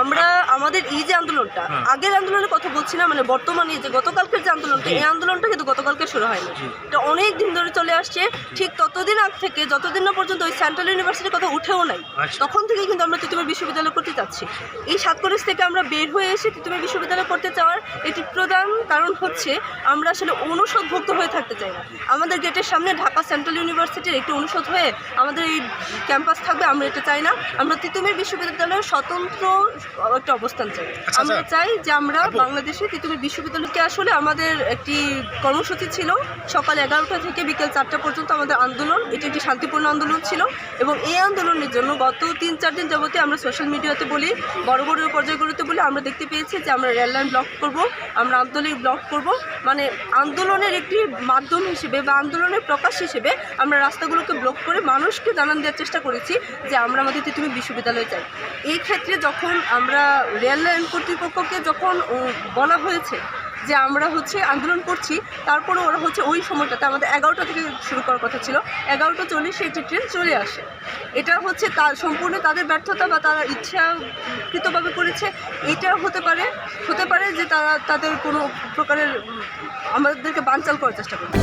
আমরা আমাদের এই যে আন্দোলনটা, আগের আন্দোলনের কথা বলছি না, মানে বর্তমানে যে গতকালকের যে আন্দোলনটা, এই আন্দোলনটা কিন্তু গতকালকে শুরু হয়নি, এটা অনেক দিন ধরে চলে আসছে। ঠিক ততদিন আগ থেকে, যতদিন না পর্যন্ত ওই সেন্ট্রাল ইউনিভার্সিটির কথা উঠেও নাই, তখন থেকেই কিন্তু আমরা তিতুমির বিশ্ববিদ্যালয় করতে চাচ্ছি। এই 7 কলেজ থেকে আমরা বের হয়ে এসে তিতুমির বিশ্ববিদ্যালয় করতে চাওয়ার একটি প্রধান কারণ হচ্ছে আমরা আসলে অনুষদভুক্ত হয়ে থাকতে চাই না। আমাদের গেটের সামনে ঢাকা সেন্ট্রাল ইউনিভার্সিটির একটি অনুষদ হয়ে আমাদের এই ক্যাম্পাস থাকবে, আমরা এটা চাই না। আমরা তিতুমির বিশ্ববিদ্যালয়ের স্বতন্ত্র একটা অবস্থান চাই। আমরা চাই যে আমরা বাংলাদেশে তিতুমির বিশ্ববিদ্যালয়কে, আসলে আমাদের একটি কর্মসূচি ছিল সকাল 11টা থেকে বিকেল 4টা পর্যন্ত আমাদের আন্দোলন। এটি একটি শান্তিপূর্ণ আন্দোলন ছিল এবং এই আন্দোলনের জন্য গত 3-4 দিন যাবতে আমরা সোশ্যাল মিডিয়াতে বলি, বড় বড় পর্যায়গুলোতে বলি, আমরা দেখতে পেয়েছি যে আমরা রেল লাইন ব্লক করব, আমরা আঞ্চলিক ব্লক করব, মানে আন্দোলনের একটি মাধ্যম হিসেবে বা আন্দোলনের প্রকাশ হিসেবে আমরা রাস্তাগুলোকে ব্লক করে মানুষকে জানান দেওয়ার চেষ্টা করেছি যে আমরা আমাদের তিতুমির বিশ্ববিদ্যালয়ে চাই। এই ক্ষেত্রে যখন আমরা রেল লাইন কর্তৃপক্ষকে যখন বলা হয়েছে যে আমরা আন্দোলন করছি, তারপরে ওরা ওই সময়টাতে আমাদের 11টা থেকে শুরু করার কথা ছিল, 11:40 একটি ট্রেন চলে আসে। এটা তার সম্পূর্ণ তাদের ব্যর্থতা বা তারা ইচ্ছাকৃতভাবে করেছে। এটা হতে পারে যে তারা তাদের কোনো প্রকারের আমাদেরকে বানচাল করার চেষ্টা করবে।